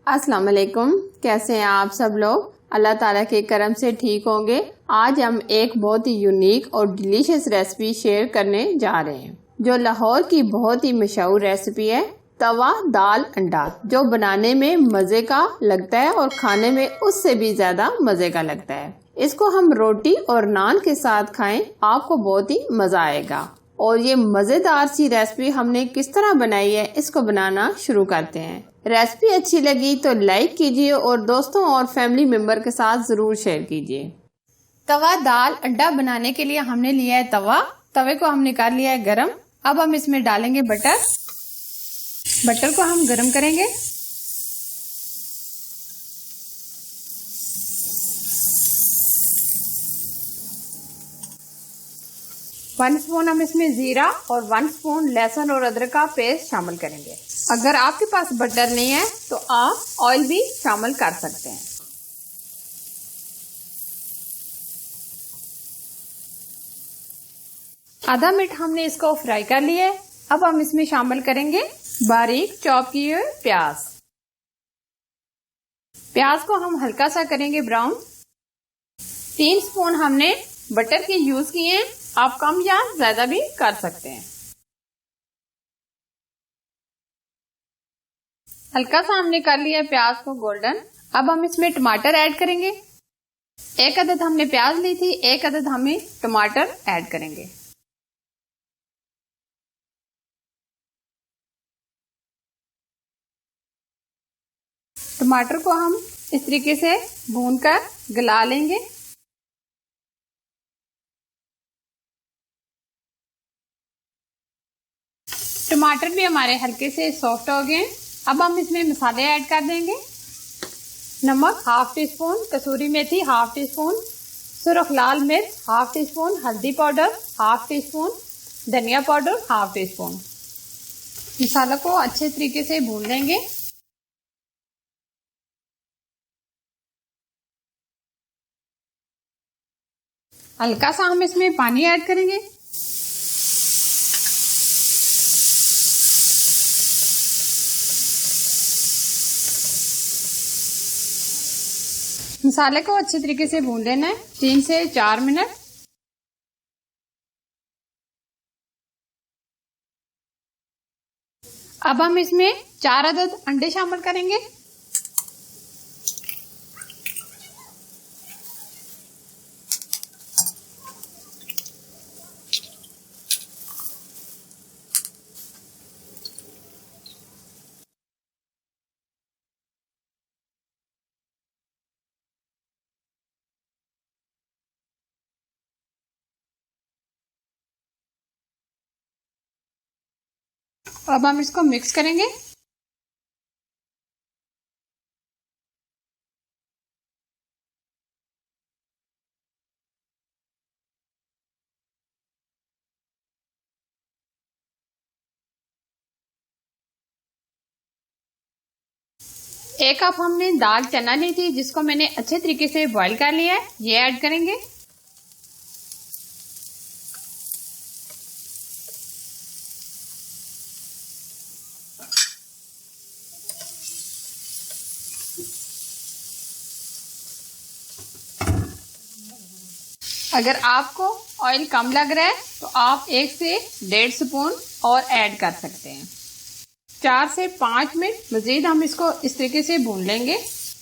अस्सलाम वालेकुम। कैसे हैं आप सब लोग? अल्लाह ताला के करम से ठीक होंगे। आज हम एक बहुत ही यूनिक और डिलीशियस रेसिपी शेयर करने जा रहे हैं जो लाहौर की बहुत ही मशहूर रेसिपी है, तवा दाल अंडा, जो बनाने में मज़े का लगता है और खाने में उससे भी ज़्यादा मज़े का लगता है। इसको हम रोटी और नान के साथ खाएं, आपको बहुत ही मज़ा आएगा। और ये मज़ेदार सी रेसिपी हमने किस तरह बनाई है, इसको बनाना शुरू करते हैं। रेसिपी अच्छी लगी तो लाइक कीजिए और दोस्तों और फैमिली मेंबर के साथ ज़रूर शेयर कीजिए। तवा दाल अंडा बनाने के लिए हमने लिया है तवा। तवे को हम निकाल लिया है गरम। अब हम इसमें डालेंगे बटर। बटर को हम गरम करेंगे। वन स्पून हम इसमें जीरा और 1 स्पून लहसुन और अदरक का पेस्ट शामिल करेंगे। अगर आपके पास बटर नहीं है तो आप ऑयल भी शामिल कर सकते हैं। आधा मिनट हमने इसको फ्राई कर लिया है। अब हम इसमें शामिल करेंगे बारीक चॉप किए हुए प्याज। प्याज को हम हल्का सा करेंगे ब्राउन। 3 स्पून हमने बटर के यूज किए हैं, आप कम या ज्यादा भी कर सकते हैं। हल्का सा हमने कर लिया प्याज को गोल्डन। अब हम इसमें टमाटर ऐड करेंगे। 1 अदद हमने प्याज ली थी, 1 अदद हमें टमाटर ऐड करेंगे। टमाटर को हम इस तरीके से भूनकर गला लेंगे। टमाटर भी हमारे हल्के से सॉफ्ट हो गए। अब हम इसमें मसाले ऐड कर देंगे। नमक ½ टी स्पून, कसूरी मेथी ½ टी स्पून, सुरख लाल मिर्च ½ टी स्पून, हल्दी पाउडर ½ टी स्पून, धनिया पाउडर ½ टी स्पून। मसाला को अच्छे तरीके से भून लेंगे। हल्का सा हम इसमें पानी ऐड करेंगे। मसाले को अच्छे तरीके से भून लेना है 3 से 4 मिनट। अब हम इसमें 4 अदद अंडे शामिल करेंगे। अब हम इसको मिक्स करेंगे। एक कप हमने दाल चना ली थी, जिसको मैंने अच्छे तरीके से बॉईल कर लिया है, ये ऐड करेंगे। अगर आपको ऑयल कम लग रहा है तो आप 1 से 1.5 स्पून और ऐड कर सकते हैं। 4 से 5 मिनट मजीद हम इसको इस तरीके से भून लेंगे।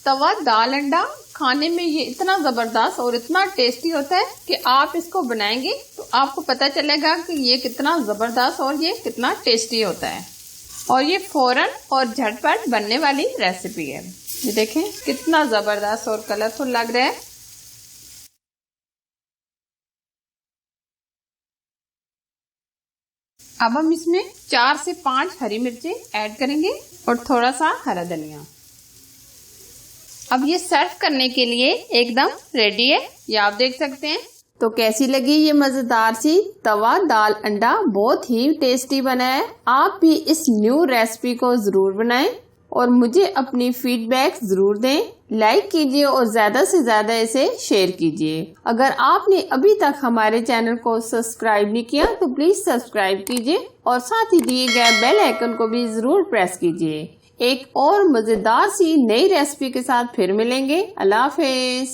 तवा दाल अंडा खाने में ये इतना ज़बरदस्त और इतना टेस्टी होता है कि आप इसको बनाएंगे तो आपको पता चलेगा कि ये कितना ज़बरदस्त और ये कितना टेस्टी होता है। और ये फौरन और झटपट बनने वाली रेसिपी है। ये देखें कितना ज़बरदस्त और कलरफुल लग रहा है। अब हम इसमें 4 से 5 हरी मिर्चें ऐड करेंगे और थोड़ा सा हरा धनिया। अब ये सर्व करने के लिए एकदम रेडी है, ये आप देख सकते हैं। तो कैसी लगी ये मज़ेदार सी तवा दाल अंडा? बहुत ही टेस्टी बना है। आप भी इस न्यू रेसिपी को ज़रूर बनाएं और मुझे अपनी फीडबैक ज़रूर दें। लाइक कीजिए और ज़्यादा से ज़्यादा इसे शेयर कीजिए। अगर आपने अभी तक हमारे चैनल को सब्सक्राइब नहीं किया तो प्लीज़ सब्सक्राइब कीजिए और साथ ही दिए गए बेल आइकन को भी ज़रूर प्रेस कीजिए। एक और मजेदार सी नई रेसिपी के साथ फिर मिलेंगे। अल्लाह हाफिज।